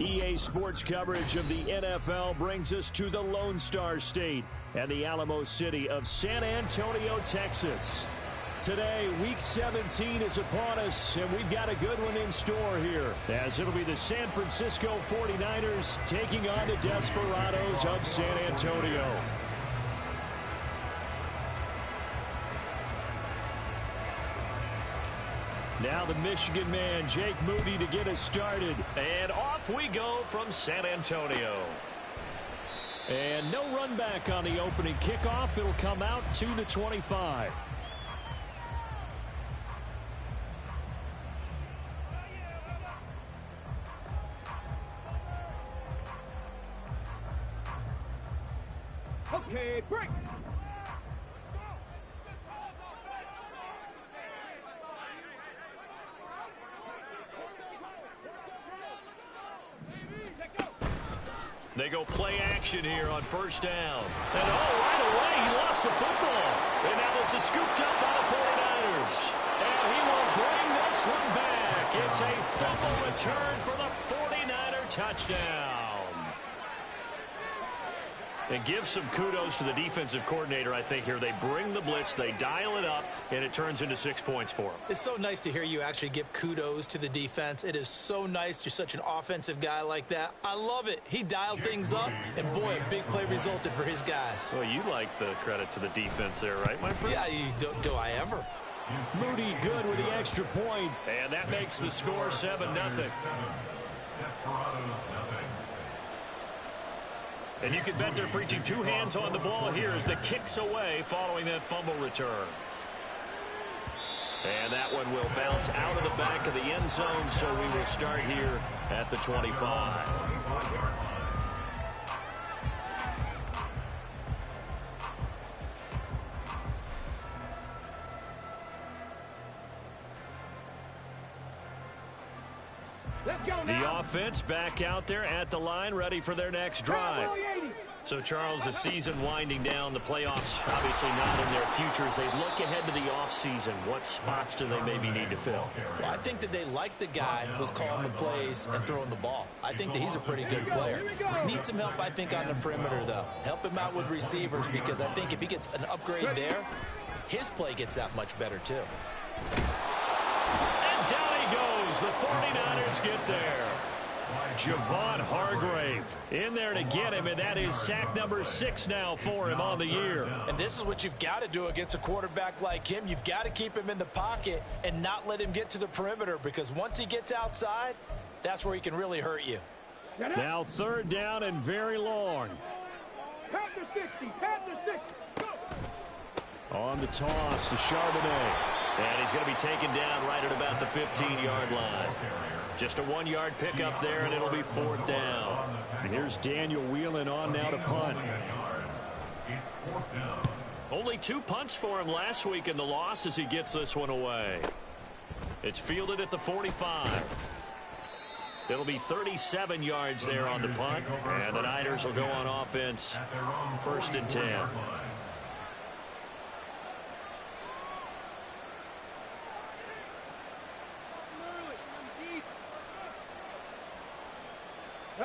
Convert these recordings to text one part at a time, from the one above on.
EA Sports coverage of the NFL brings us to the Lone Star State and the Alamo City of San Antonio, Texas. Today, Week 17 is upon us, and we've got a good one in store here, as it'll be the San Francisco 49ers taking on the Desperados of San Antonio. Now the Michigan man, Jake Moody, to get us started. And off we go from San Antonio. And no run back on the opening kickoff. It'll come out to the 25. Okay, break. They go play action here on first down. And right away, he lost the football. And now this is scooped up by the 49ers. And he will bring this one back. It's a fumble return for the 49er touchdown. And give some kudos to the defensive coordinator, I think, here. They bring the blitz, they dial it up, and it turns into 6 points for them. It's so nice to hear you actually give kudos to the defense. It is so nice. You're such an offensive guy like that. I love it. He dialed things up, and boy, a big play resulted for his guys. Well, you like the credit to the defense there, right, my friend? Yeah, do I ever? Moody good with the extra point. And that makes the score 7-0. And you can bet they're preaching two hands on the ball here as the kick's away following that fumble return. And that one will bounce out of the back of the end zone, so we will start here at the 25. The offense back out there at the line, ready for their next drive. So, Charles, the season winding down, the playoffs obviously not in their future. As they look ahead to the offseason, what spots do they maybe need to fill? Well, I think that they like the guy who's calling the plays and throwing the ball. I think that he's a pretty good player. Needs some help, I think, on the perimeter, though. Help him out with receivers, because I think if he gets an upgrade there, his play gets that much better, too. And down he goes. The 49ers get there. Javon Hargrave in there to get him, and that is sack number 6 now for him on the year. And this is what you've got to do against a quarterback like him. You've got to keep him in the pocket and not let him get to the perimeter, because once he gets outside, that's where he can really hurt you. Now 3rd down and very long. Pat the 60, pat the 60, go! On the toss to Charbonnet. And he's going to be taken down right at about the 15-yard line. Just a 1-yard pickup there, and it'll be 4th down. And here's Daniel Whelan on now to punt. Only 2 punts for him last week in the loss as he gets this one away. It's fielded at the 45. It'll be 37 yards there on the punt, and the Niners will go on offense 1st and 10.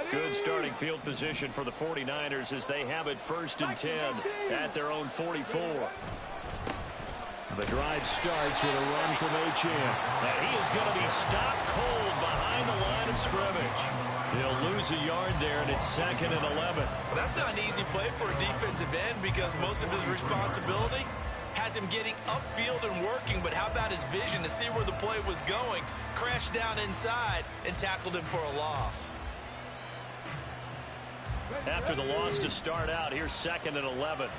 Good starting field position for the 49ers as they have it 1st and 10 at their own 44. The drive starts with a run from Achane. And he is going to be stopped cold behind the line of scrimmage. He'll lose a yard there, and it's 2nd and 11. Well, that's not an easy play for a defensive end, because most of his responsibility has him getting upfield and working, but how about his vision to see where the play was going, crashed down inside, and tackled him for a loss. After the loss to start out, here's 2nd and 11.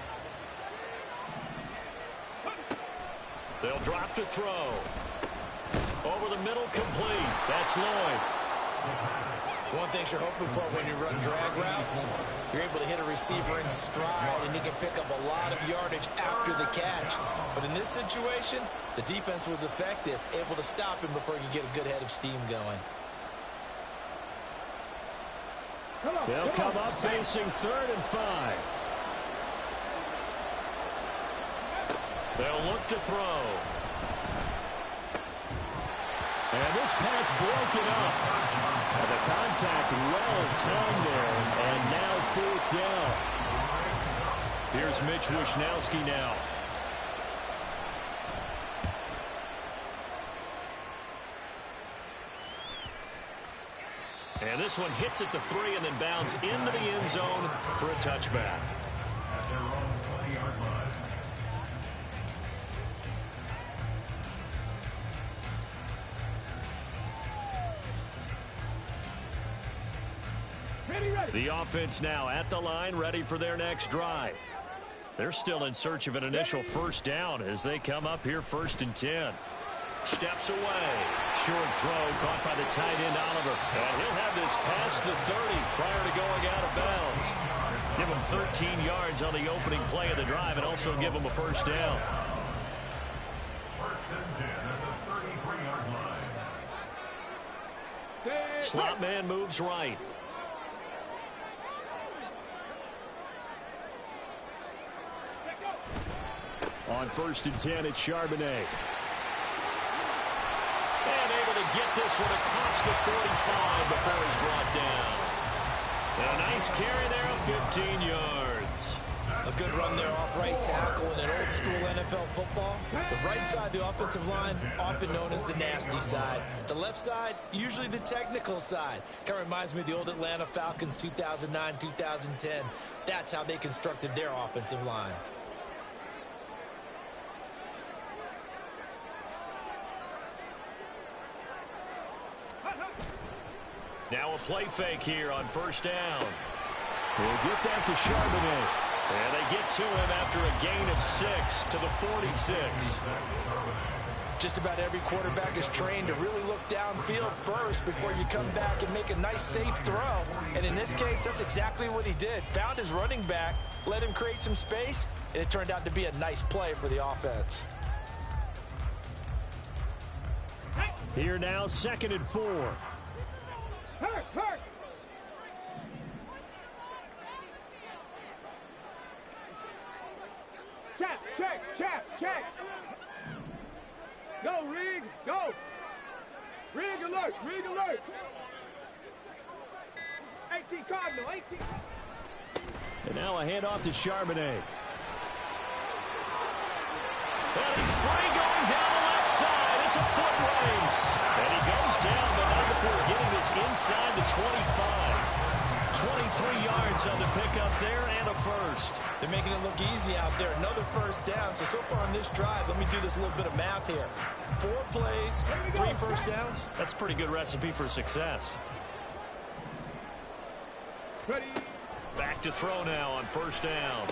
They'll drop to throw. Over the middle, complete. That's Lloyd. One thing you're hoping for when you run drag routes, you're able to hit a receiver in stride, and he can pick up a lot of yardage after the catch. But in this situation, the defense was effective, able to stop him before he could get a good head of steam going. They'll come up facing 3rd and 5. They'll look to throw. And this pass broken up. And the contact well timed there, and now 4th down. Here's Mitch Wishnowski now. And this one hits at the 3 and then bounds into the end zone for a touchback. The offense now at the line, ready for their next drive. They're still in search of an initial first down as they come up here 1st and 10. Steps away. Short throw caught by the tight end, Oliver. And he'll have this past the 30 prior to going out of bounds. Give him 13 yards on the opening play of the drive and also give him a first down. 1st and 10 at the 33-yard line. Slot man moves right. On 1st and 10, it's Charbonnet. And able to get this one across the 45 before he's brought down. And a nice carry there of 15 yards. A good run there off right tackle in an old school NFL football. The right side of the offensive line, often known as the nasty side. The left side, usually the technical side. Kind of reminds me of the old Atlanta Falcons 2009, 2010. That's how they constructed their offensive line. Now a play fake here on 1st down. We'll get that to Charbonnet. And they get to him after a gain of 6 to the 46. Just about every quarterback is trained to really look downfield first before you come back and make a nice, safe throw. And in this case, that's exactly what he did. Found his running back, let him create some space, and it turned out to be a nice play for the offense. Here now, 2nd and 4. Hurt, hurt. Check. Go, Rig, go. Rig alert. 18 Cardinal, 18. And now a handoff to Charbonnet. And he's free going down the left side. It's a foot race. And he goes down, but not before getting this inside the 25. 23 yards on the pickup there and a first. They're making it look easy out there. Another first down. So far on this drive, let me do this little bit of math here. 4 plays, 3 first downs. That's a pretty good recipe for success. Ready. Back to throw now on 1st down.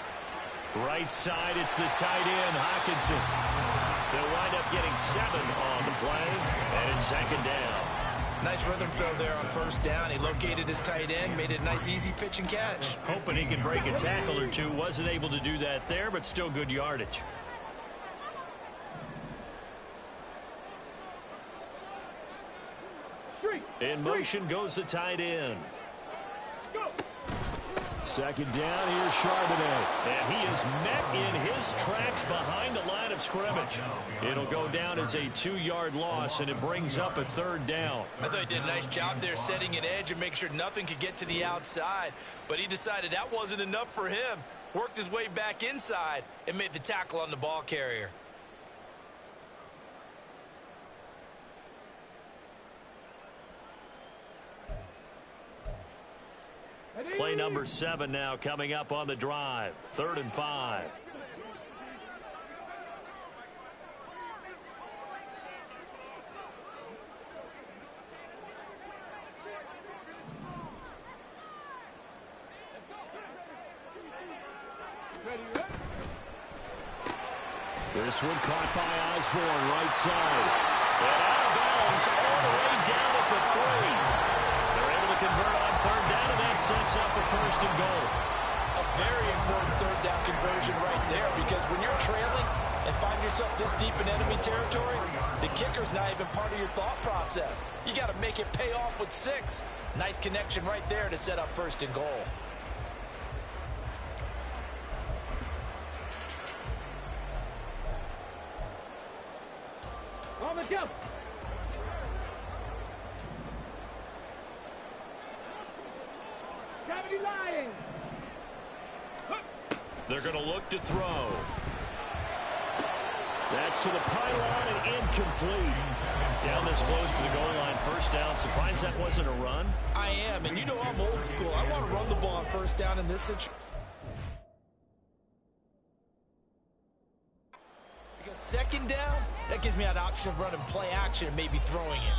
Right side, it's the tight end, Hockenson. They'll wind up getting 7 on the play, and it's 2nd down. Nice rhythm throw there on 1st down. He located his tight end, made it a nice, easy pitch and catch. Hoping he could break a tackle or two. Wasn't able to do that there, but still good yardage. In motion goes the tight end. Go. 2nd down, here's Charbonnet. And he is met in his tracks behind the line of scrimmage. It'll go down as a 2-yard loss, and it brings up a 3rd down. I thought he did a nice job there setting an edge and make sure nothing could get to the outside. But he decided that wasn't enough for him. Worked his way back inside and made the tackle on the ball carrier. Play number 7 now coming up on the drive. 3rd and 5. This one caught by Osborne, right side. And out of bounds all the way down at the 3. They're able to convert on 3rd down, and that sets up the 1st and goal. A very important 3rd down conversion right there, because when you're trailing and find yourself this deep in enemy territory, the kicker's not even part of your thought process. You got to make it pay off with 6. Nice connection right there to set up 1st and goal. On the jump. Cavity lying. They're going to look to throw. That's to the pylon and incomplete. Down this close to the goal line, first down. Surprised that wasn't a run. I am, and you know I'm old school. I want to run the ball on first down in this situation. Because second down, that gives me an option of running play action and maybe throwing it.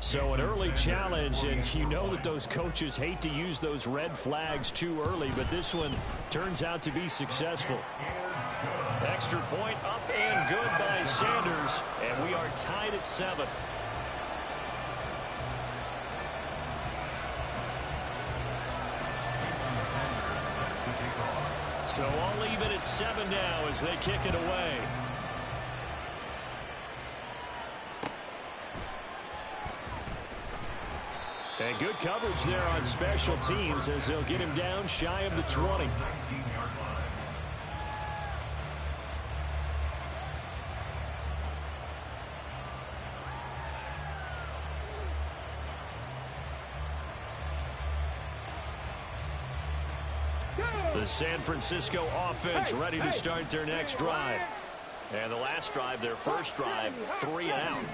So an early challenge, and you know that those coaches hate to use those red flags too early, but this one turns out to be successful. Extra point up and good by Sanders, and we are tied at 7. So all even at 7 now as they kick it away. And good coverage there on special teams as they'll get him down shy of the 20. The San Francisco offense ready to start their next drive. And the last drive, their first drive, 3 and out.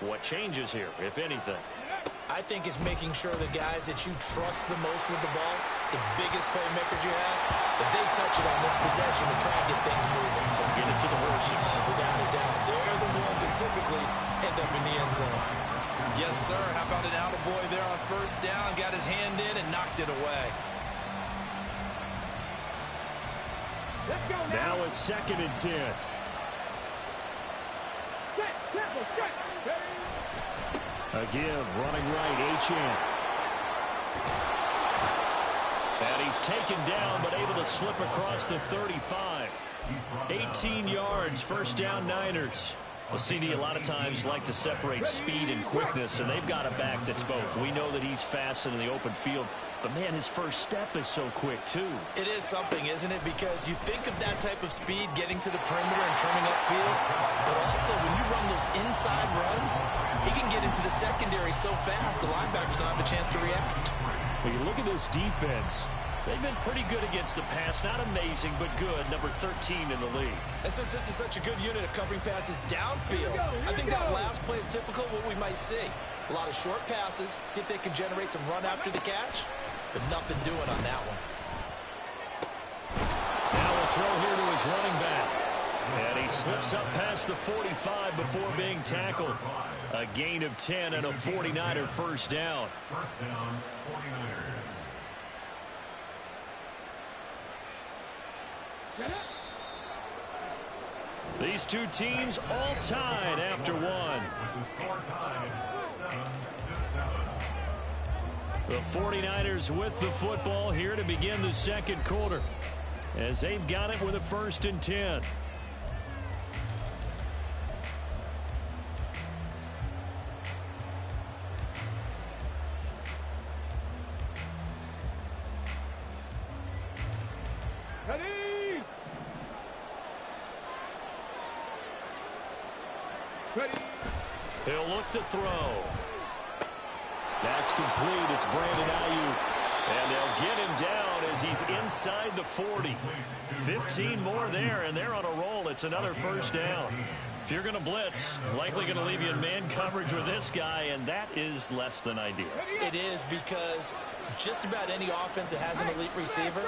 What changes here, if anything? I think it's making sure the guys that you trust the most with the ball, the biggest playmakers you have, that they touch it on this possession to try and get things moving. So get it to the horses. Without a doubt, they're the ones that typically end up in the end zone. Yes, sir. How about an attaboy there on first down? Got his hand in and knocked it away. Let's go Now a 2nd and 10. A give, running right, Achane. And he's taken down, but able to slip across the 35. 18 yards, first down Niners. Well, CD a lot of times like to separate speed and quickness, and they've got a back that's both. We know that he's fast in the open field, but, man, his first step is so quick, too. It is something, isn't it? Because you think of that type of speed getting to the perimeter and turning upfield, but also when you run those inside runs, he can get into the secondary so fast the linebackers don't have a chance to react. When you look at this defense, they've been pretty good against the pass. Not amazing, but good. Number 13 in the league. And since this is such a good unit of covering passes downfield, I think that last play is typical of what we might see. A lot of short passes, see if they can generate some run after the catch, but nothing doing on that one. Now a throw here to his running back. And he slips up past the 45 before being tackled. A gain of 10 and a 49er first down. First down, 49ers. These two teams all tied after one. With the score tied 7-7. The 49ers with the football here to begin the second quarter as they've got it with a 1st and 10. He'll look to throw. that's complete. It's Brandon Ayuk. And they'll get him down as he's inside the 40. 15 more there, and they're on a roll. It's another first down. If you're going to blitz, likely going to leave you in man coverage with this guy, and that is less than ideal. It is, because just about any offense that has an elite receiver,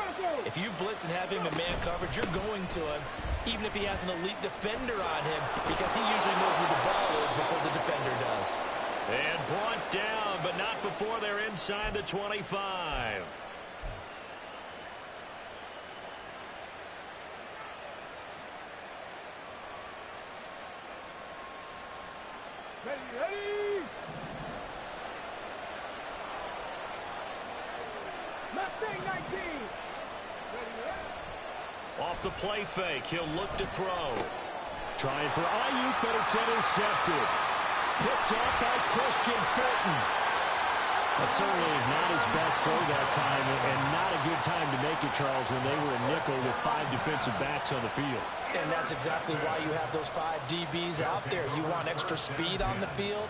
if you blitz and have him in man coverage, you're going to him, even if he has an elite defender on him, because he usually knows where the ball is before the defender does. And brought down, but not before they're inside the 25. Ready. Mustang 19. Off the play fake, he'll look to throw. Trying for Ayuk, but it's intercepted. Picked up by Christian Fulton. Well, certainly not his best throw that time, and not a good time to make it, Charles, when they were a nickel with 5 defensive backs on the field. And that's exactly why you have those 5 DBs out there. You want extra speed on the field,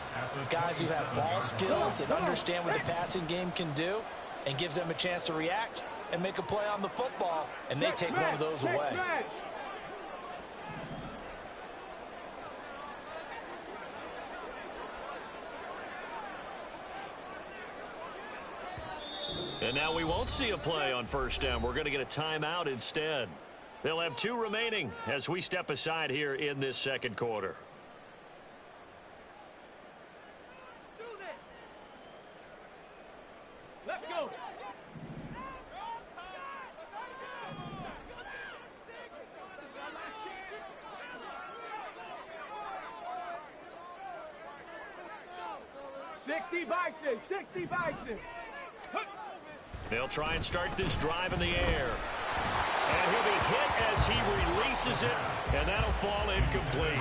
guys who have ball skills and understand what the passing game can do, and gives them a chance to react and make a play on the football, and they take one of those away. And now we won't see a play on first down. We're going to get a timeout instead. They'll have 2 remaining as we step aside here in this second quarter. Do this. Let's go. Bison, 60 Bison. They'll try and start this drive in the air. And he'll be hit as he releases it, and that'll fall incomplete.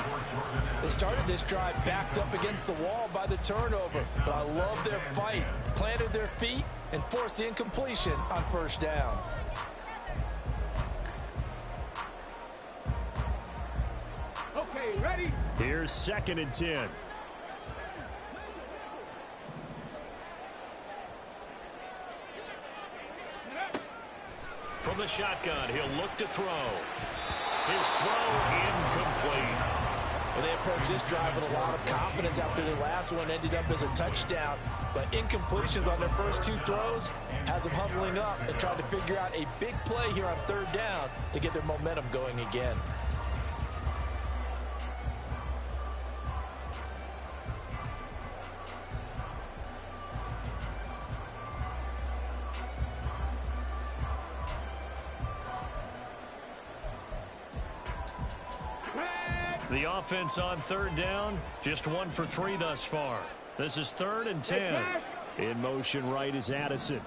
They started this drive backed up against the wall by the turnover, but I love their fight. Planted their feet and forced the incompletion on first down. Okay, ready? Here's 2nd and 10. From the shotgun, he'll look to throw. His throw incomplete. Well, they approached this drive with a lot of confidence after the last one ended up as a touchdown. But incompletions on their first 2 throws has them huddling up and trying to figure out a big play here on 3rd down to get their momentum going again. The offense on 3rd down, just 1 for 3 thus far. This is 3rd and 10. In motion right is Addison.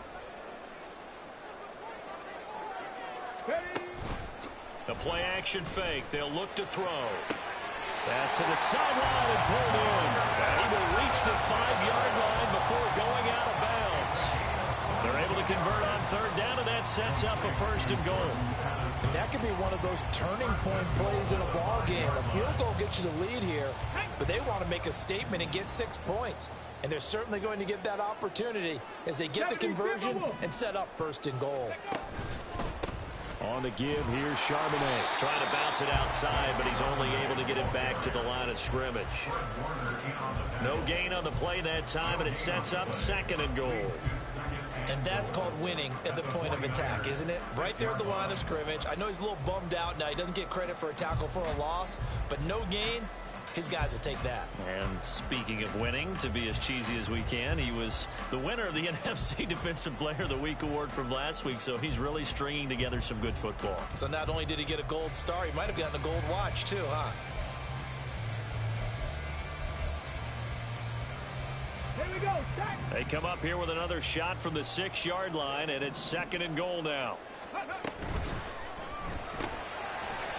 The play action fake. They'll look to throw. Pass to the sideline and pulled in. And he will reach the 5-yard line before going out of bounds. They're able to convert on 3rd down, and that sets up a 1st and goal. And that could be one of those turning point plays in a ball game. A field goal gets you the lead here, but they want to make a statement and get 6 points. And they're certainly going to get that opportunity as they get the conversion and set up 1st and goal. On the give, here's Charbonnet. Trying to bounce it outside, but he's only able to get it back to the line of scrimmage. No gain on the play that time, and it sets up 2nd and goal. And that's called winning at the point of attack, isn't it? Right there at the line of scrimmage. I know he's a little bummed out now. He doesn't get credit for a tackle for a loss, but no gain, his guys will take that. And speaking of winning, to be as cheesy as we can, he was the winner of the NFC Defensive Player of the Week award from last week, so he's really stringing together some good football. So not only did he get a gold star, he might have gotten a gold watch too, huh? Here we go. Stack. They come up here with another shot from the 6-yard line, and it's 2nd and goal now.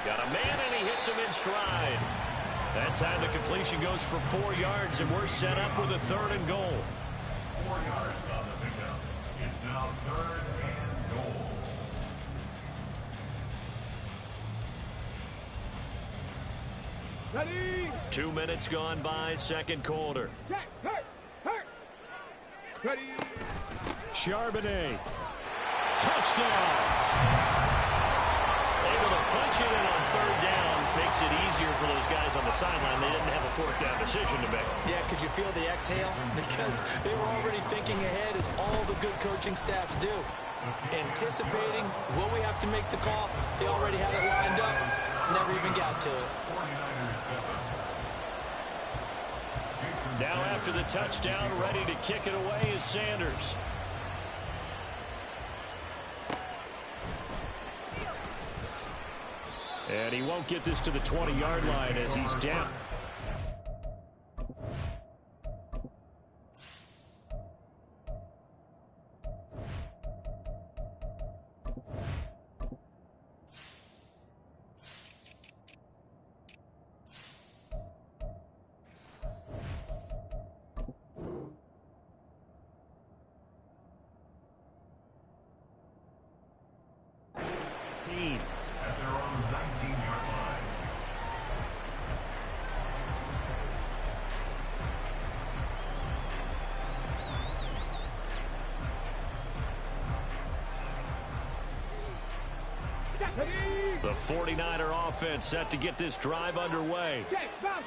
Got a man, and he hits him in stride. That time the completion goes for 4 yards, and we're set up with a 3rd and goal. 4 yards on the pickup. It's now 3rd and goal. Ready. 2 minutes gone by, 2nd quarter. Check. Hurt. Ready. Charbonnet. Touchdown. Able to punch it in on 3rd down. Makes it easier for those guys on the sideline. They didn't have a 4th down decision to make. Yeah, could you feel the exhale? Because they were already thinking ahead, as all the good coaching staffs do. Anticipating, will we have to make the call? They already had it lined up. Never even got to it. Now after the touchdown, ready to kick it away is Sanders. And he won't get this to the 20-yard line as he's down. 19. At their own 19-yard line. The 49er offense set to get this drive underway.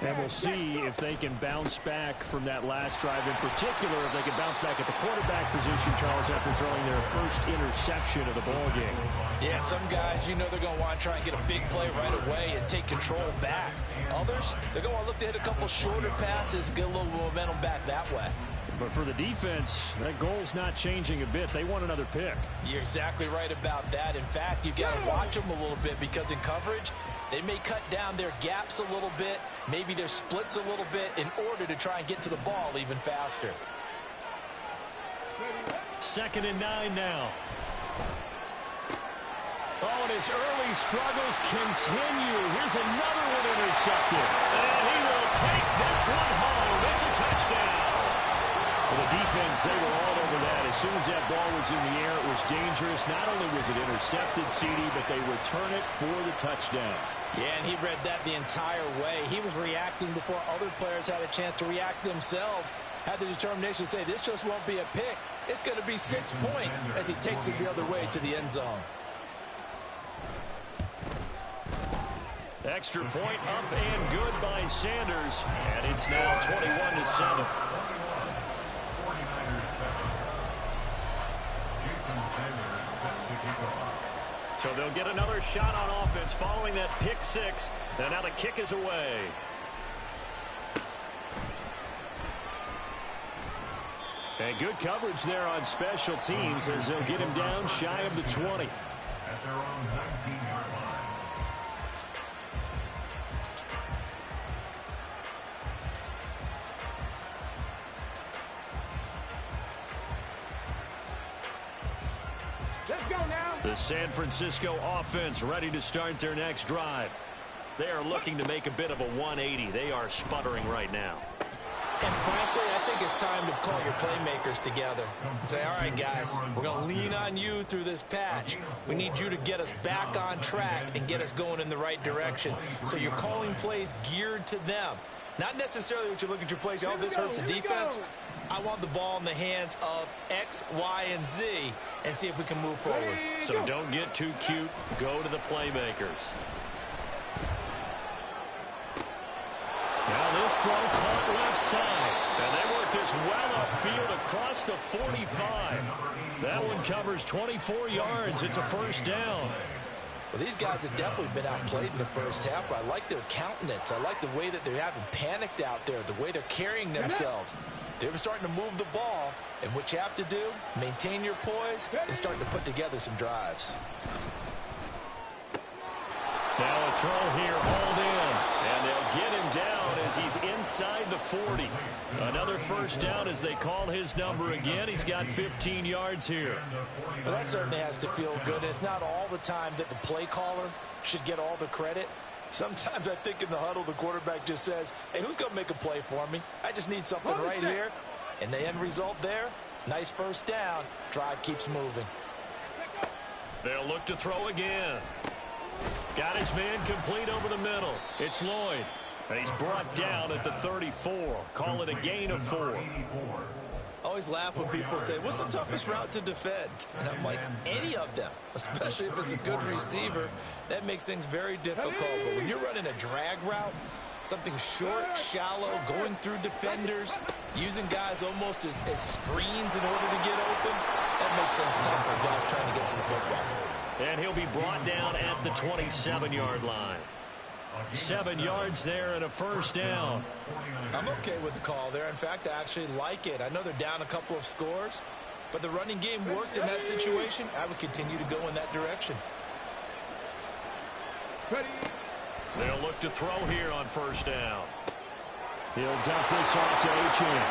And we'll see if they can bounce back from that last drive, in particular if they can bounce back at the quarterback position, Charles, after throwing their first interception of the ballgame. Yeah, some guys, you know they're going to want to try and get a big play right away and take control back. Others, they're going to look to hit a couple shorter passes, get a little momentum back that way. But for the defense, that goal's not changing a bit. They want another pick. You're exactly right about that. In fact, you've got to watch them a little bit because in coverage, they may cut down their gaps a little bit, maybe their splits a little bit in order to try and get to the ball even faster. 2nd and 9 now. Oh, and his early struggles continue. Here's another one intercepted. And he will take this one home. It's a touchdown. Well, the defense, they were all over that. As soon as that ball was in the air, it was dangerous. Not only was it intercepted, CD, but they return it for the touchdown. Yeah, and he read that the entire way. He was reacting before other players had a chance to react themselves. Had the determination to say, this just won't be a pick. It's going to be 6 points as he takes it the other way to the end zone. Extra point up and good by Sanders. And it's now 21-7. So they'll get another shot on offense following that pick six. And now the kick is away. And good coverage there on special teams as they'll get him down shy of the 20. At their own 19-yard line. Let's go now. The San Francisco offense ready to start their next drive. They are looking to make a bit of a 180. They are sputtering right now. And frankly, I think it's time to call your playmakers together and say, all right, guys, we're going to lean on you through this patch. We need you to get us back on track and get us going in the right direction. So you're calling plays geared to them. Not necessarily what you look at your plays, oh, this hurts the defense. I want the ball in the hands of X, Y, and Z and see if we can move forward. So don't get too cute. Go to the playmakers. Now this throw caught left side. And they work this well upfield across the 45. That one covers 24 yards. It's a first down. Well, these guys have definitely been outplayed in the first half, but I like their countenance. I like the way that they haven't panicked out there, the way they're carrying themselves. They're starting to move the ball, and what you have to do, maintain your poise and start to put together some drives. Now a throw here, hauled in, and they'll get him down as he's inside the 40. Another first down as they call his number again. He's got 15 yards here. Well, that certainly has to feel good. It's not all the time that the play caller should get all the credit. Sometimes I think in the huddle, the quarterback just says, hey, who's going to make a play for me? I just need something right here. And the end result there, nice first down. Drive keeps moving. They'll look to throw again. Got his man complete over the middle. It's Lloyd. And he's brought down at the 34. Call it a gain of 4. I always laugh when people say, what's the toughest route to defend? And I'm like, any of them, especially if it's a good receiver. That makes things very difficult. But when you're running a drag route, something short, shallow, going through defenders, using guys almost as screens in order to get open, that makes things tough for guys trying to get to the football. And he'll be brought down at the 27-yard line. 7 yards there and a first down. I'm okay with the call there. In fact, I actually like it. I know they're down a couple of scores, but the running game worked in that situation. I would continue to go in that direction. They'll look to throw here on first down. He'll dump this off to Achane.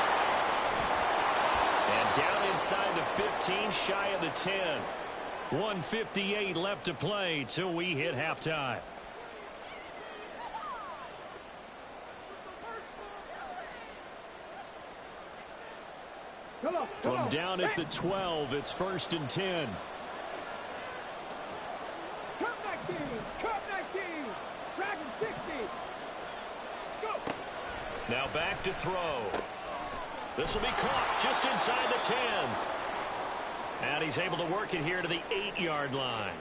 And down inside the 15, shy of the 10. 1:58 left to play till we hit halftime. From down at the 12, it's 1st and 10. Now back to throw. This will be caught just inside the 10. And he's able to work it here to the 8-yard line.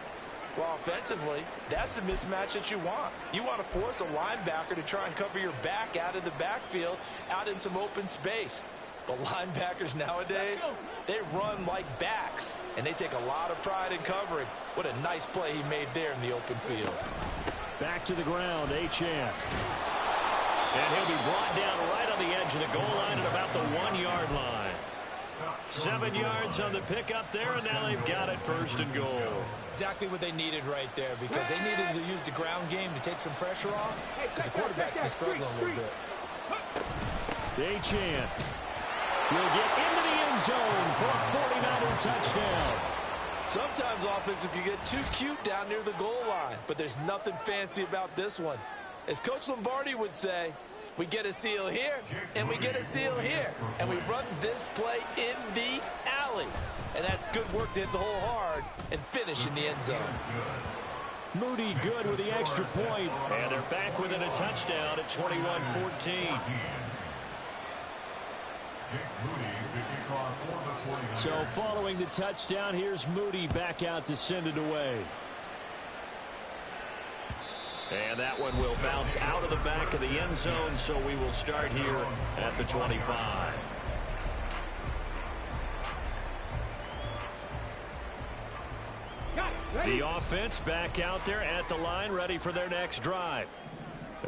Well, offensively, that's the mismatch that you want. You want to force a linebacker to try and cover your back out of the backfield, out in some open space. But linebackers nowadays, they run like backs, and they take a lot of pride in covering. What a nice play he made there in the open field. Back to the ground, Achane. And he'll be brought down right on the edge of the goal line at about the 1-yard line. 7 yards on the pickup there, and now they've got it first and goal. Exactly what they needed right there, because they needed to use the ground game to take some pressure off, because the quarterback's been struggling a little bit. Achane will get into the end zone for a 49er touchdown. Sometimes offenses can get too cute down near the goal line, but there's nothing fancy about this one. As Coach Lombardi would say, we get a seal here, and we get a seal here. And we run this play in the alley. And that's good work to hit the hole hard and finish in the end zone. Moody good with the extra point. And they're back within a touchdown at 21-14. So following the touchdown, here's Moody back out to send it away. And that one will bounce out of the back of the end zone, so we will start here at the 25. The offense back out there at the line, ready for their next drive.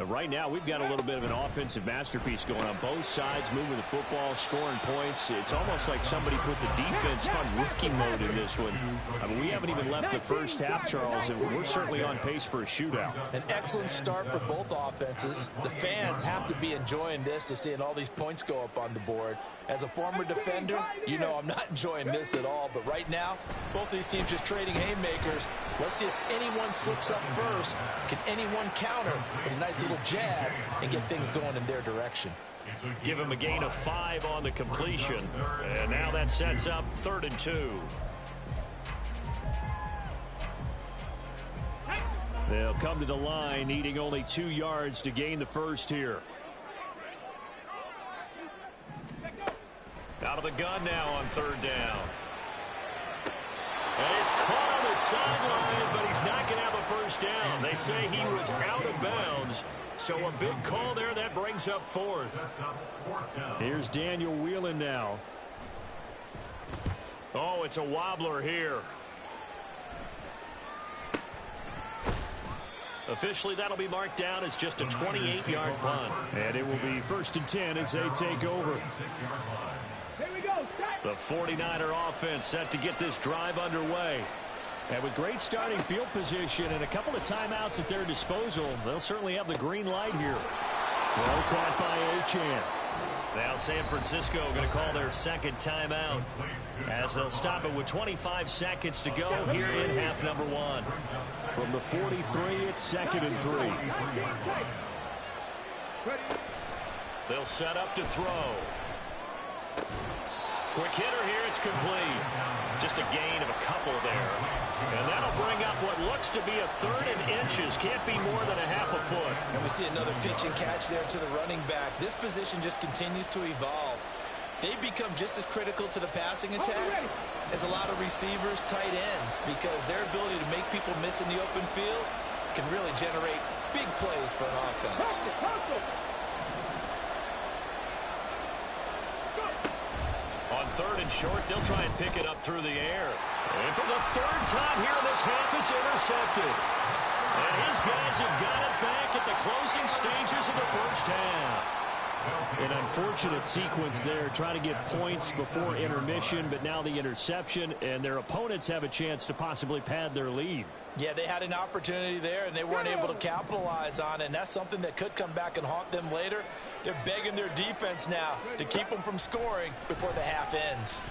Right now, we've got a little bit of an offensive masterpiece going on both sides, moving the football, scoring points. It's almost like somebody put the defense on rookie mode in this one. I mean, we haven't even left the first half, Charles, and we're certainly on pace for a shootout. An excellent start for both offenses. The fans have to be enjoying this to seeing all these points go up on the board. As a former defender, you know I'm not enjoying this at all. But right now, both these teams just trading haymakers. Let's see if anyone slips up first. Can anyone counter with a nice little jab and get things going in their direction? Give him a gain of 5 on the completion. And now that sets up 3rd and 2. They'll come to the line, needing only 2 yards to gain the first here. Out of the gun now on 3rd down. And he's caught on the sideline, but he's not going to have a first down. They say he was out of bounds. So a big call there that brings up 4th. Here's Daniel Whelan now. Oh, it's a wobbler here. Officially, that'll be marked down as just a 28-yard punt. And it will be 1st and 10 as they take over. The 49er offense set to get this drive underway. And with great starting field position and a couple of timeouts at their disposal, they'll certainly have the green light here. Throw caught by Achane. Now San Francisco going to call their 2nd timeout as they'll stop it with 25 seconds to go here in half number 1. From the 43, it's 2nd and 3. They'll set up to throw. Quick hitter here, it's complete. Just a gain of a couple there. And that'll bring up what looks to be a 3rd and inches. Can't be more than a half a foot. And we see another pitch and catch there to the running back. This position just continues to evolve. They become just as critical to the passing attack as a lot of receivers, tight ends, because their ability to make people miss in the open field can really generate big plays for an offense. On 3rd and short, they'll try and pick it up through the air. And for the 3rd time here in this half, it's intercepted. And his guys have got it back at the closing stages of the first half. An unfortunate sequence there, trying to get points before intermission, but now the interception, and their opponents have a chance to possibly pad their lead. Yeah, they had an opportunity there, and they weren't able to capitalize on it, and that's something that could come back and haunt them later. They're begging their defense now to keep them from scoring before the half ends.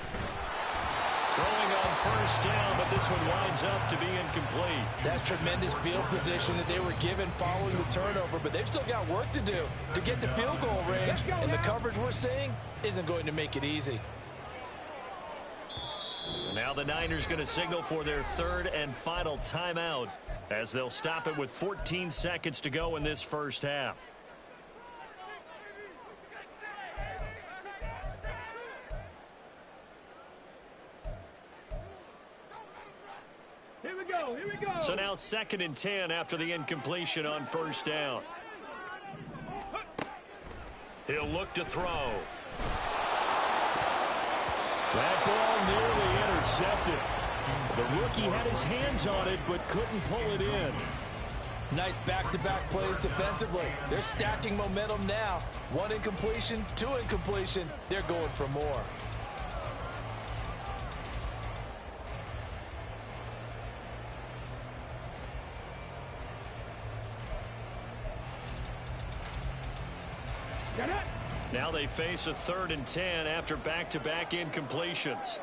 Throwing on 1st down, but this one winds up to be incomplete. That's tremendous field position that they were given following the turnover, but they've still got work to do to get to field goal range, and the coverage we're seeing isn't going to make it easy. Now the Niners going to signal for their 3rd and final timeout as they'll stop it with 14 seconds to go in this first half. go. Here we go. So now 2nd and 10 after the incompletion on first down. He'll look to throw. That ball nearly intercepted. The rookie had his hands on it but couldn't pull it in. Nice back-to-back plays defensively. They're stacking momentum now. 1 incompletion, 2 incompletion. They're going for more. Now they face a 3rd and 10 after back-to-back incompletions.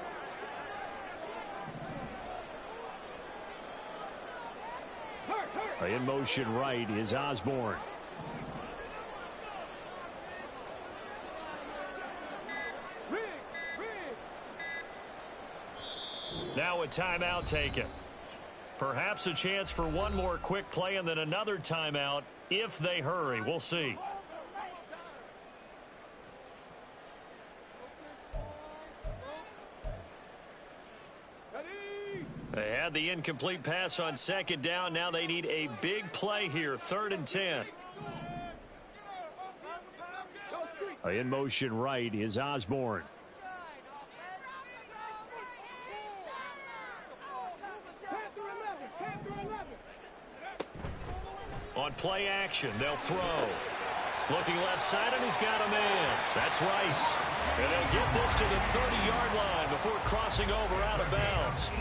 In motion right is Osborne. Now a timeout taken. Perhaps a chance for one more quick play and then another timeout if they hurry. We'll see. They had the incomplete pass on 2nd down. Now they need a big play here. 3rd and 10. In motion right is Osborne. On play action, they'll throw. Looking left side, and he's got a man. That's Rice. And they'll get this to the 30-yard line before crossing over out of bounds.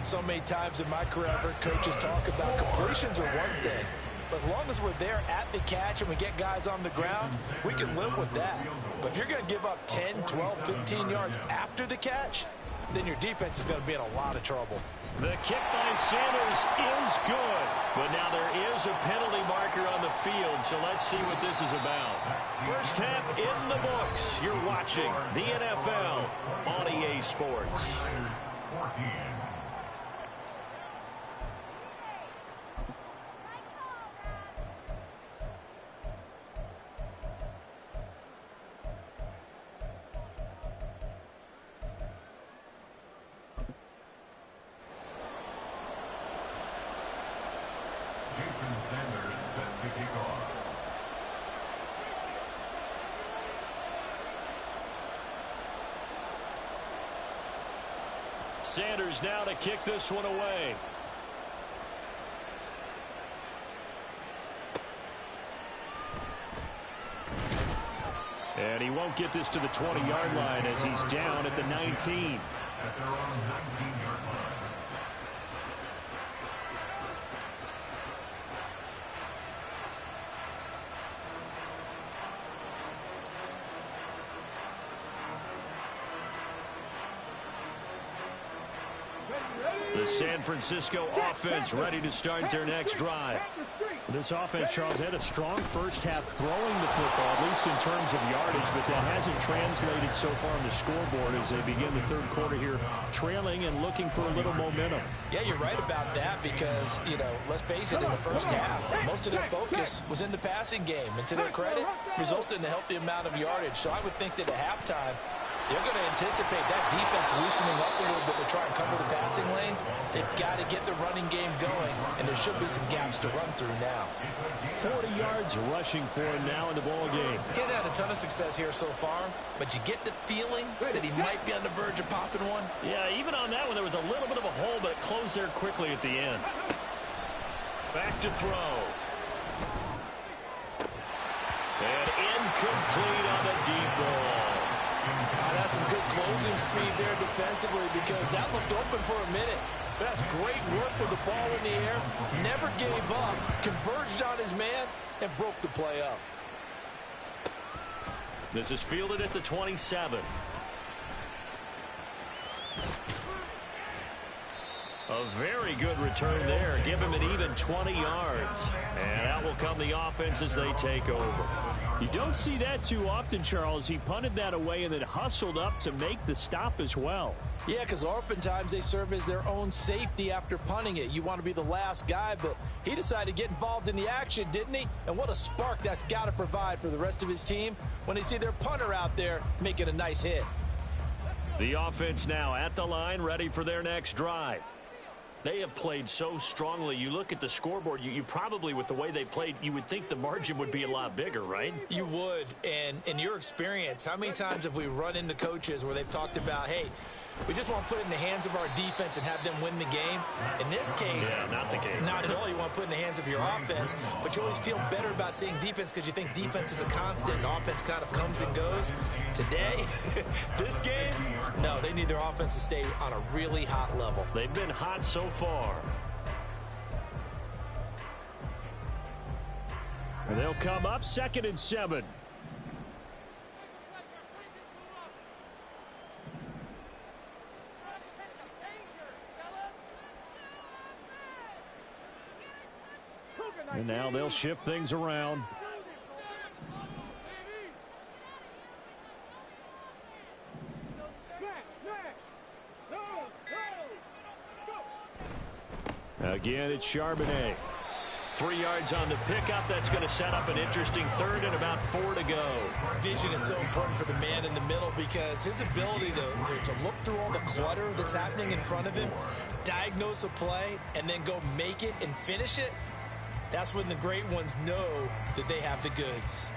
So many times in my career, I've heard coaches talk about completions are one thing. But as long as we're there at the catch and we get guys on the ground, we can live with that. But if you're going to give up 10, 12, 15 yards after the catch, then your defense is going to be in a lot of trouble. The kick by Sanders is good. But now there is a penalty marker on the field, so let's see what this is about. First half in the books. You're watching the NFL on EA Sports. Sanders now to kick this one away. And he won't get this to the 20-yard line as he's down at the 19. At their own 19-yard line. The San Francisco offense ready to start their next drive. This offense, Charles, had a strong first half throwing the football, at least in terms of yardage, but that hasn't translated so far on the scoreboard as they begin the third quarter here, trailing and looking for a little momentum. Yeah, you're right about that because, you know, let's face it, in the first half, most of their focus was in the passing game. And to their credit, resulted in a healthy amount of yardage. So I would think that at halftime, they're going to anticipate that defense loosening up a little bit to try and cover the passing lanes. They've got to get the running game going, and there should be some gaps to run through now. 40 yards rushing for him now in the ball game. He's had a ton of success here so far, but you get the feeling that he might be on the verge of popping one. Yeah, even on that one, there was a little bit of a hole, but it closed there quickly at the end. Back to throw. And incomplete on the deep ball. That's some good closing speed there defensively because that looked open for a minute. That's great work with the ball in the air. Never gave up. Converged on his man and broke the play up. This is fielded at the 27. A very good return there. Give him an even 20 yards. And out will come the offense as they take over. You don't see that too often, Charles. He punted that away and then hustled up to make the stop as well. Yeah, because oftentimes they serve as their own safety after punting it. You want to be the last guy, but he decided to get involved in the action, didn't he? And what a spark that's got to provide for the rest of his team when they see their punter out there making a nice hit. The offense now at the line, ready for their next drive. They have played so strongly. You look at the scoreboard, you probably, with the way they played, you would think the margin would be a lot bigger, right? You would. And in your experience, how many times have we run into coaches where they've talked about, hey, we just want to put it in the hands of our defense and have them win the game? In this case, yeah, not the case. Not at all. You want to put it in the hands of your offense, but you always feel better about seeing defense because you think defense is a constant and offense kind of comes and goes. Today, this game, no, they need their offense to stay on a really hot level. They've been hot so far. And they'll come up 2nd and 7. And now they'll shift things around. Again, it's Charbonnet. 3 yards on the pickup. That's going to set up an interesting 3rd and about 4 to go. Vision is so important for the man in the middle because his ability to look through all the clutter that's happening in front of him, diagnose a play, and then go make it and finish it, that's when the great ones know that they have the goods.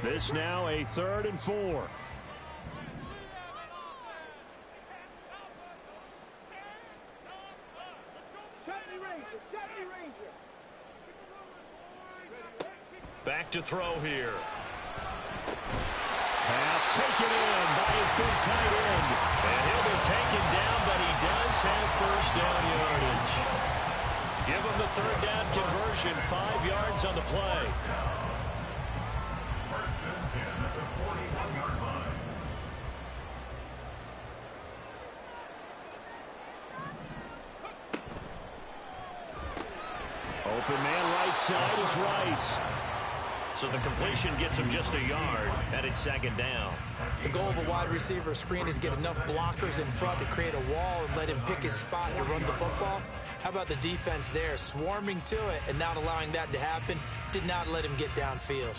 This now a 3rd and 4. Back to throw here. Pass taken in by his big tight end. And he'll be taken down, but he does have first down yardage. Give him the 3rd down conversion, 5 yards on the play. First and 10 at the 41-yard line. Open man right side is Rice. So the completion gets him just a yard, and it's 2nd down. The goal of a wide receiver screen is get enough blockers in front to create a wall and let him pick his spot to run the football. How about the defense there, swarming to it and not allowing that to happen? Did not let him get downfield.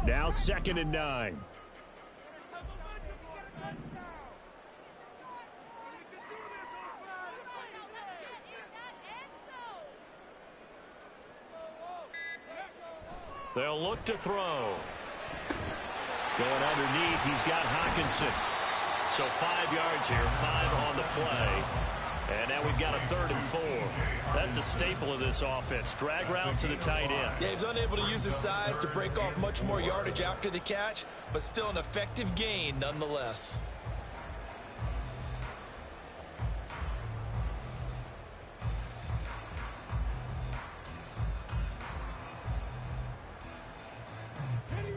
Now 2nd and 9. They'll look to throw. Going underneath, he's got Hawkinson. So 5 yards here, 5 on the play. And now we've got a 3rd and 4. That's a staple of this offense. Drag route to the tight end. Yeah, he's unable to use his size to break off much more yardage after the catch, but still an effective gain nonetheless.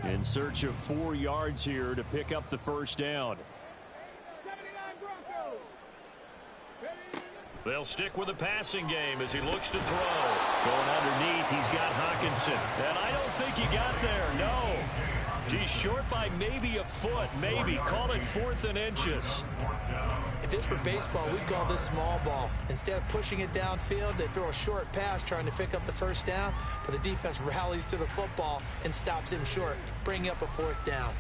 In search of 4 yards here to pick up the first down. They'll stick with the passing game as he looks to throw. Going underneath, he's got Hawkinson. And I don't think he got there, no. He's short by maybe a foot, maybe. Call it 4th and inches. If this were baseball, we'd call this small ball. Instead of pushing it downfield, they throw a short pass trying to pick up the first down, but the defense rallies to the football and stops him short, bringing up a 4th down.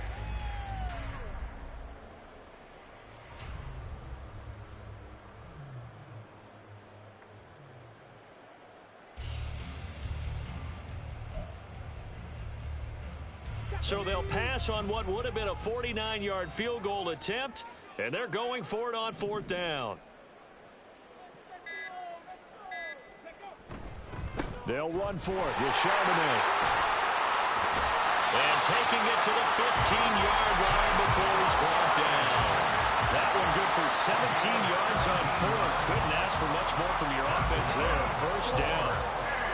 So they'll pass on what would have been a 49-yard field goal attempt, and they're going for it on 4th down. They'll run for it with Charbonnet. And taking it to the 15-yard line before he's brought down. That one good for 17 yards on 4th. Couldn't ask for much more from your offense there. First down.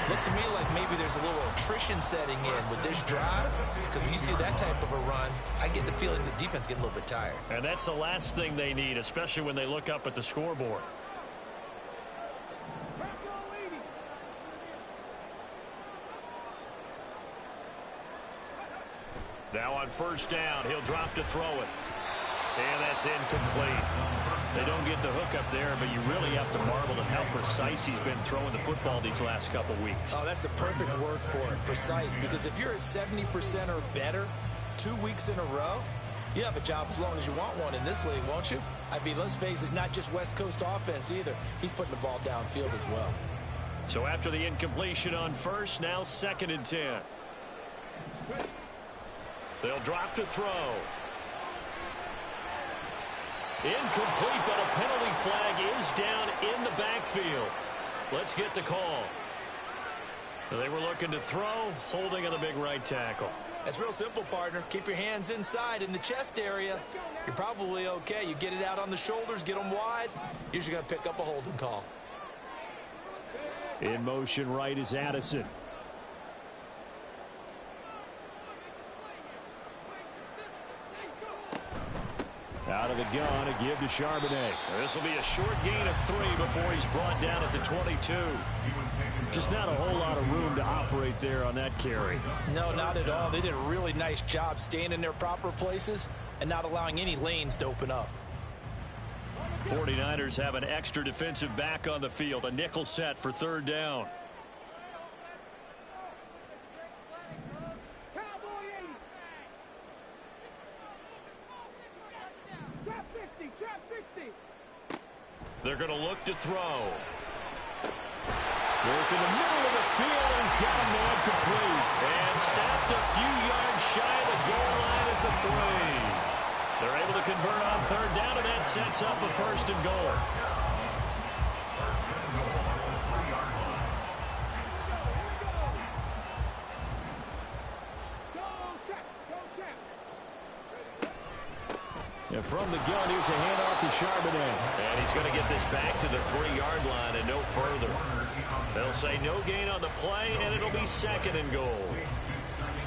Looks to me like maybe there's a little attrition setting in with this drive, because when you see that type of a run, I get the feeling the defense getting a little bit tired. And that's the last thing they need, especially when they look up at the scoreboard. Now on first down, he'll drop to throw it. And that's incomplete. They don't get the hook up there, but you really have to marvel at how precise he's been throwing the football these last couple weeks. Oh, that's the perfect word for it, precise, because if you're at 70% or better 2 weeks in a row, you have a job as long as you want one in this league, won't you? I mean, let's face it, it's not just West Coast offense either. He's putting the ball downfield as well. So after the incompletion on first, now 2nd and 10. They'll drop to throw. Incomplete, but a penalty flag is down in the backfield. Let's get the call. They were looking to throw, holding on a big right tackle. That's real simple, partner. Keep your hands inside in the chest area. You're probably okay. You get it out on the shoulders, get them wide. Usually going to pick up a holding call. In motion right is Addison. Out of the gun, a give to Charbonnet. This will be a short gain of 3 before he's brought down at the 22. Just not a whole lot of room to operate there on that carry. No, not at all. They did a really nice job staying in their proper places and not allowing any lanes to open up. 49ers have an extra defensive back on the field. A nickel set for 3rd down. They're going to look to throw. Work in the middle of the field, and he's got a man complete. And stopped a few yards shy of the goal line at the 3. They're able to convert on 3rd down, and that sets up a 1st and goal. And from the gun, here's a handoff to Charbonnet. And he's going to get this back to the 3-yard line and no further. They'll say no gain on the play, and it'll be 2nd and goal.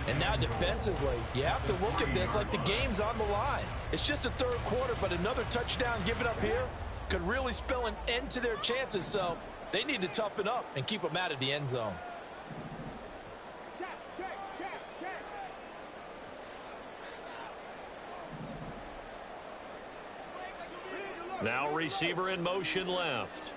And now defensively, you have to look at this like the game's on the line. It's just the 3rd quarter, but another touchdown given up here could really spell an end to their chances. So they need to toughen up and keep them out of the end zone. Now receiver in motion left.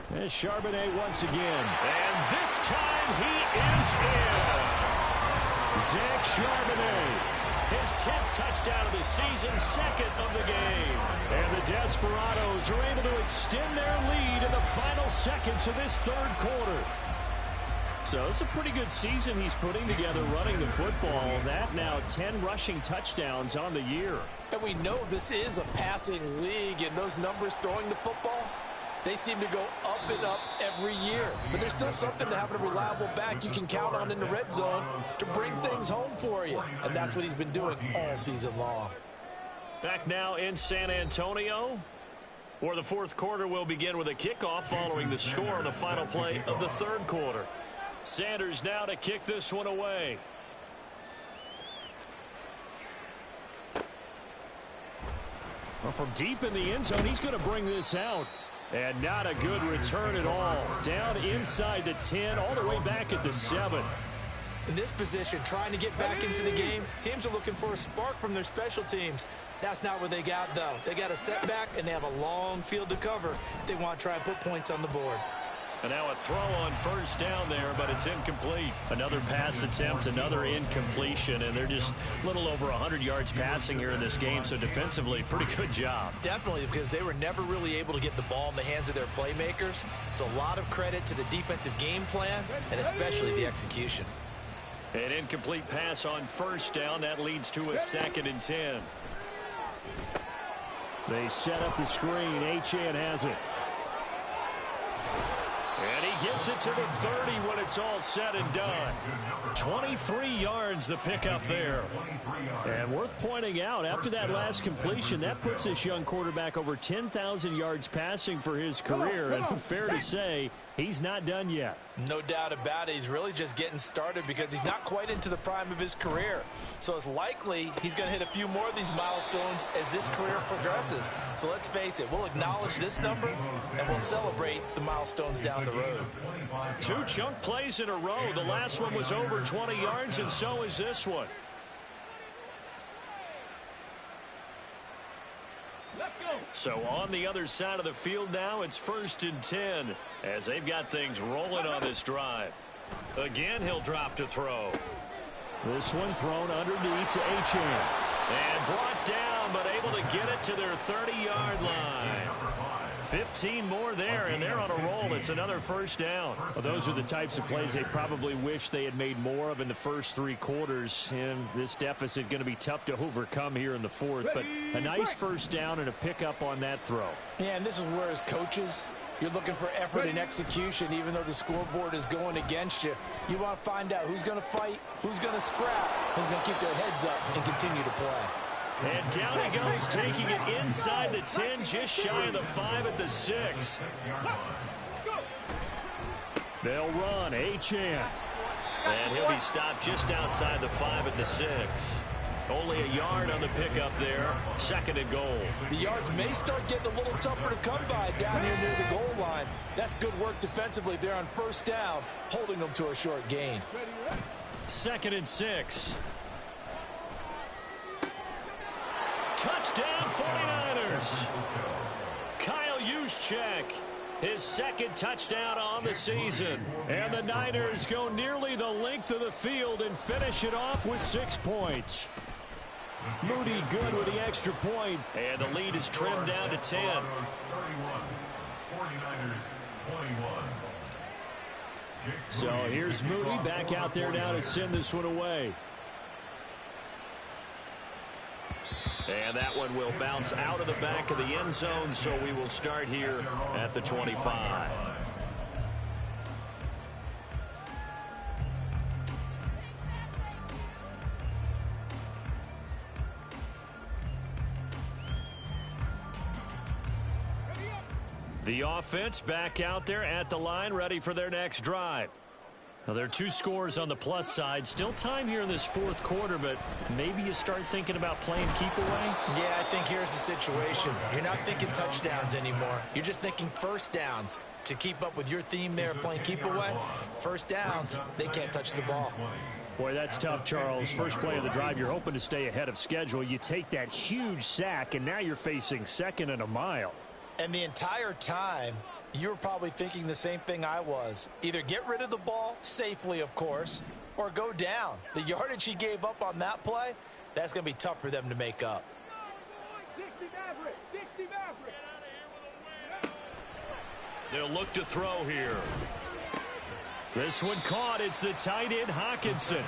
There's Charbonnet once again. And this time he is in. Zach Charbonnet. His 10th touchdown of the season, 2nd of the game. And the Desperados are able to extend their lead in the final seconds of this 3rd quarter. So it's a pretty good season he's putting together running the football. That now 10 rushing touchdowns on the year. And we know this is a passing league, and those numbers throwing the football, they seem to go up and up every year. But there's still something to having a reliable back you can count on in the red zone to bring things home for you. And that's what he's been doing all season long. Back now in San Antonio, where the 4th quarter will begin with a kickoff following the score on the final play of the 3rd quarter. Sanders now to kick this one away. Well, from deep in the end zone, he's going to bring this out. And not a good return at all. Down inside the 10, all the way back at the 7. In this position, trying to get back into the game, teams are looking for a spark from their special teams. That's not what they got, though. They got a setback, and they have a long field to cover if they want to try and put points on the board. And now a throw on 1st down there, but it's incomplete. Another pass attempt, another incompletion, and they're just a little over 100 yards passing here in this game, so defensively, pretty good job. Definitely, because they were never really able to get the ball in the hands of their playmakers, so a lot of credit to the defensive game plan, and especially the execution. An incomplete pass on 1st down. That leads to a 2nd and 10. They set up the screen. Achane has it. And he gets it to the 30 when it's all said and done. 23 yards the pickup there. And worth pointing out, after that last completion, that puts this young quarterback over 10,000 yards passing for his career. And fair to say, he's not done yet. No doubt about it. He's really just getting started because he's not quite into the prime of his career. So it's likely he's going to hit a few more of these milestones as this career progresses. So let's face it, we'll acknowledge this number and we'll celebrate the milestones down the the road. 2 chunk plays in a row. The last one was over 20 yards, and so is this one. So on the other side of the field now, it's 1st and 10 as they've got things rolling on this drive. Again, he'll drop to throw. This one thrown underneath to Achane. And brought down, but able to get it to their 30-yard line. 15 more there, and they're on a roll. It's another 1st down. Well, those are the types of plays they probably wish they had made more of in the first 3 quarters. And this deficit going to be tough to overcome here in the 4th. But a nice 1st down and a pickup on that throw. Yeah, and this is where, as coaches, you're looking for effort and execution. Even though the scoreboard is going against you, you want to find out who's going to fight, who's going to scrap, who's going to keep their heads up and continue to play. And down he goes, taking it inside the 10, just shy of the 5 at the 6. They'll run, Achane. And he'll be stopped just outside the 5 at the 6. Only a yard on the pickup there. 2nd and goal. The yards may start getting a little tougher to come by down here near the goal line. That's good work defensively there on 1st down, holding them to a short gain. 2nd and 6. Touchdown 49ers. Kyle Juszczyk, his 2nd touchdown on the season. And the Niners go nearly the length of the field and finish it off with 6 points. Moody good with the extra point. And the lead is trimmed down to 10. 31, 49ers 21. So here's Moody back out there now to send this one away. And that one will bounce out of the back of the end zone, so we will start here at the 25. The offense back out there at the line, ready for their next drive. Now, there are 2 scores on the plus side. Still time here in this 4th quarter, but maybe you start thinking about playing keep away? Yeah, I think here's the situation. You're not thinking touchdowns anymore. You're just thinking 1st downs. To keep up with your theme there, playing keep away, 1st downs, they can't touch the ball. Boy, that's tough, Charles. First play of the drive, you're hoping to stay ahead of schedule. You take that huge sack, and now you're facing 2nd and a mile. And the entire time, you were probably thinking the same thing I was. Either get rid of the ball, safely of course, or go down. The yardage he gave up on that play, that's going to be tough for them to make up. 60 Maverick, 60 Maverick. They'll look to throw here. This one caught. It's the tight end, Hawkinson.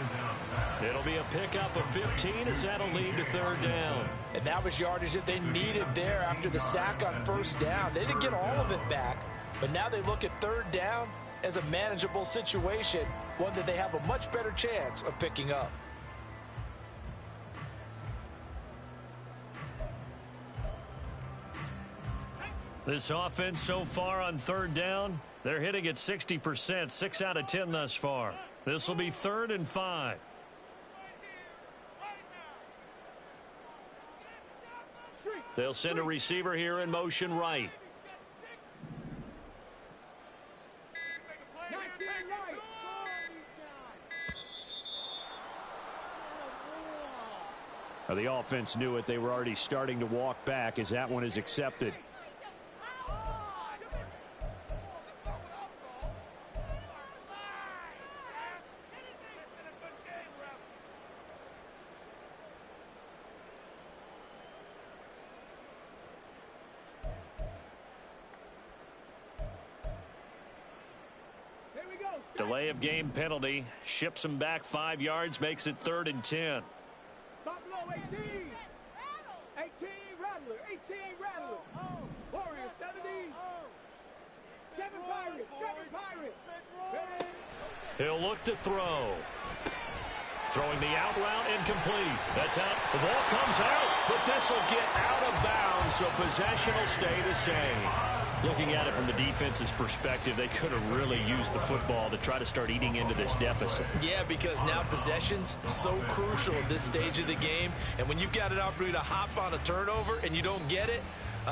It'll be a pickup of 15 as that'll lead to 3rd down. And that was yardage that they needed there after the sack on 1st down. They didn't get all of it back, but now they look at 3rd down as a manageable situation, one that they have a much better chance of picking up. This offense so far on 3rd down, they're hitting at 60%, 6 out of 10 thus far. This will be 3rd and 5. They'll send a receiver here in motion right. Now, the offense knew it. They were already starting to walk back as that one is accepted. Delay of game penalty. Ships him back 5 yards. Makes it 3rd and 10. Buffalo 18. 18 Rattler. 18 Rattler. Warriors 17. 7 Pirates. 7 Pirates. He'll look to throw. Throwing the out route, incomplete. That's out. The ball comes out, but this will get out of bounds, so possession will stay the same. Looking at it from the defense's perspective, they could have really used the football to try to start eating into this deficit. Yeah, because now possession's so crucial at this stage of the game. And when you've got an opportunity to hop on a turnover and you don't get it,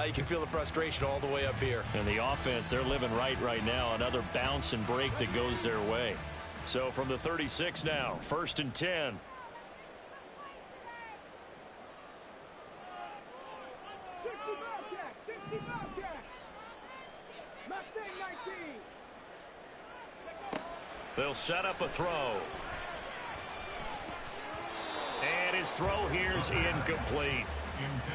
You can feel the frustration all the way up here. And the offense, they're living right now. Another bounce and break that goes their way. So from the 36 now, 1st and 10. They'll set up a throw. And his throw here is incomplete.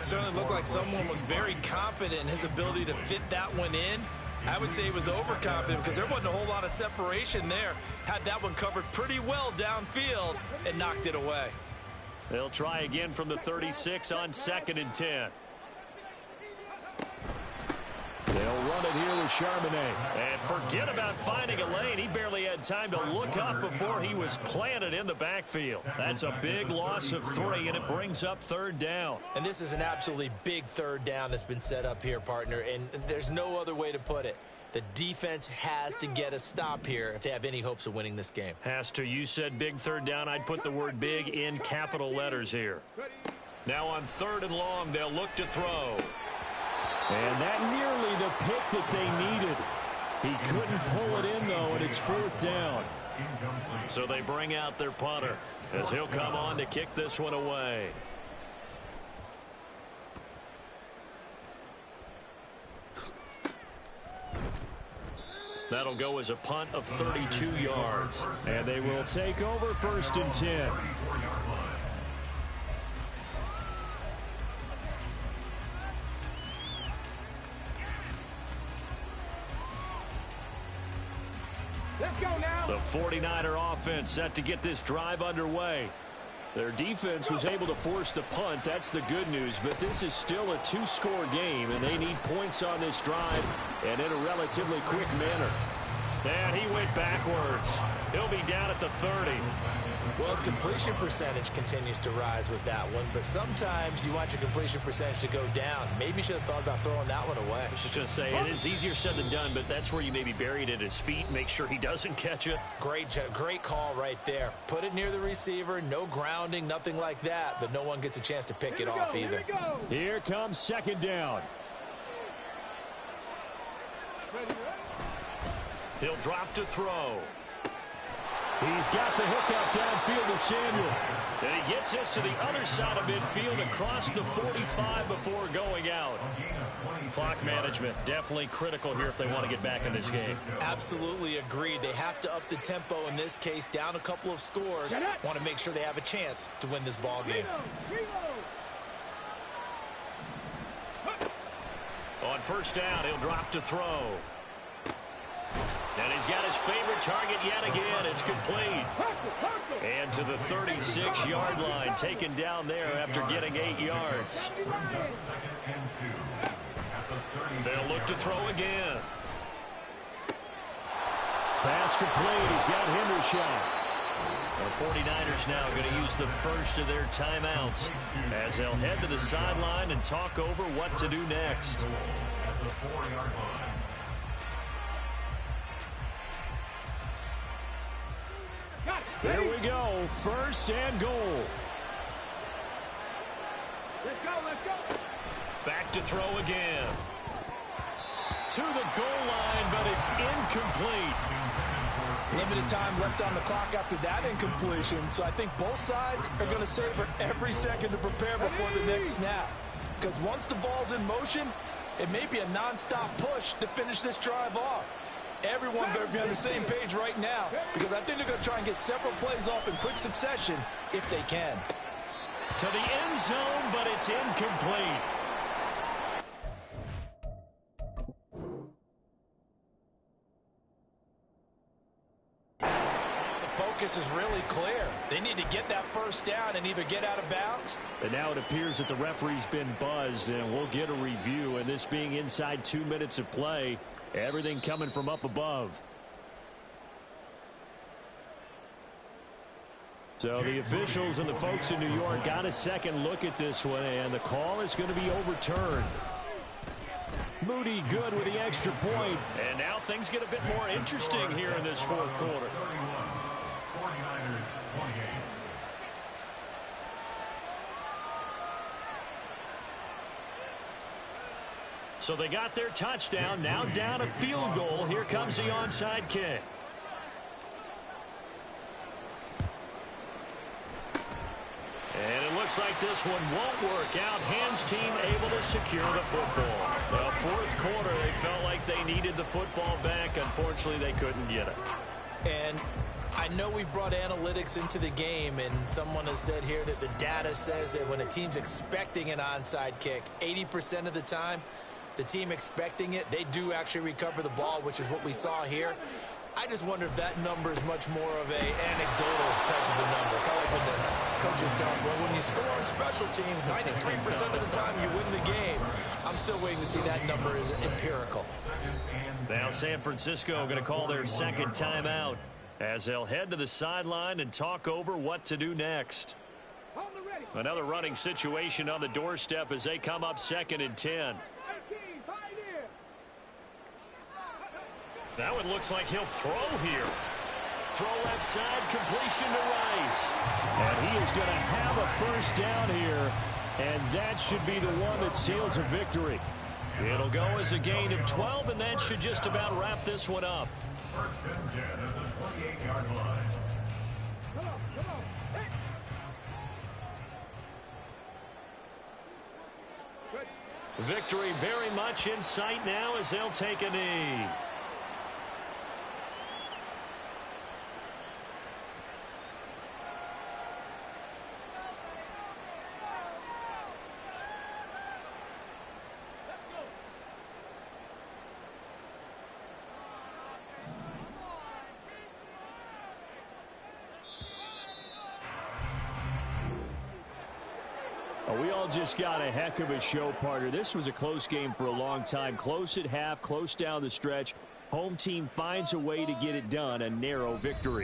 Certainly looked like someone was very confident in his ability to fit that one in. I would say he was overconfident because there wasn't a whole lot of separation there. Had that one covered pretty well downfield and knocked it away. They'll try again from the 36 on 2nd and 10. They'll run it here with Charbonnet. And forget about finding a lane. He barely had time to look up before he was planted in the backfield. That's a big loss of 3, and it brings up 3rd down. And this is an absolutely big 3rd down that's been set up here, partner, and there's no other way to put it. The defense has to get a stop here if they have any hopes of winning this game. Has to. You said big 3rd down. I'd put the word big in capital letters here. Now on 3rd and long, they'll look to throw. And that nearly the pick that they needed. He couldn't pull it in, though, and it's 4th down. So they bring out their punter as he'll come on to kick this one away. That'll go as a punt of 32 yards. And they will take over 1st and 10. Let's go now. The 49er offense set to get this drive underway. Their defense was able to force the punt. That's the good news. But this is still a 2-score game, and they need points on this drive and in a relatively quick manner. And he went backwards. He'll be down at the 30. Well, his completion percentage continues to rise with that one, but sometimes you want your completion percentage to go down. Maybe you should have thought about throwing that one away. I was just going to say, it is easier said than done, but that's where you maybe bury it at his feet, make sure he doesn't catch it. Great call right there. Put it near the receiver, no grounding, nothing like that, but no one gets a chance to pick it off either. Here comes 2nd down. He'll drop to throw. He's got the hookup downfield to Samuel. And he gets this to the other side of midfield across the 45 before going out. Clock management definitely critical here if they want to get back in this game. Absolutely agreed. They have to up the tempo in this case, down a couple of scores. Want to make sure they have a chance to win this ball game. On 1st down, he'll drop to throw. And he's got his favorite target yet again. It's complete. And to the 36-yard line, taken down there after getting 8 yards. They'll look to throw again. Pass complete. He's got Hendershot. The 49ers now going to use the first of their timeouts as they'll head to the sideline and talk over what to do next. There we go. 1st and goal. Let's go. Back to throw again. To the goal line, but it's incomplete. Limited time left on the clock after that incompletion, so I think both sides are going to savor every second to prepare before the next snap. Because once the ball's in motion, it may be a non-stop push to finish this drive off. Everyone better be on the same page right now, because I think they're going to try and get several plays off in quick succession if they can. To the end zone, but it's incomplete. The focus is really clear. They need to get that 1st down and either get out of bounds. And now it appears that the referee's been buzzed, and we'll get a review. And this being inside 2 minutes of play, everything coming from up above. So the officials and the folks in New York got a second look at this one, and the call is going to be overturned. Moody good with the extra point. And now things get a bit more interesting here in this 4th quarter. So they got their touchdown. Now down a field goal. Here comes the onside kick. And it looks like this one won't work out. Hans team able to secure the football. The fourth quarter, they felt like they needed the football back. Unfortunately, they couldn't get it. And I know we brought analytics into the game, and someone has said here that the data says that when a team's expecting an onside kick, 80% of the time, the team expecting it, they do actually recover the ball, which is what we saw here. I just wonder if that number is much more of a anecdotal type of a number. Kind of like when the coaches tell us, well, when you score on special teams, 93% of the time you win the game. I'm still waiting to see that number is empirical. Now San Francisco going to call their second timeout as they'll head to the sideline and talk over what to do next. Another running situation on the doorstep as they come up 2nd and 10. That one looks like he'll throw here. Throw left side, completion to Rice. And he is going to have a first down here. And that should be the one that seals a victory. It'll go as a gain of 12, and that should just about wrap this one up. First and 10 at the 28-yard line. Come on. Hey. Victory very much in sight now as they'll take a knee. We all just got a heck of a show, partner. This was a close game for a long time. Close at half, close down the stretch. Home team finds a way to get it done, a narrow victory.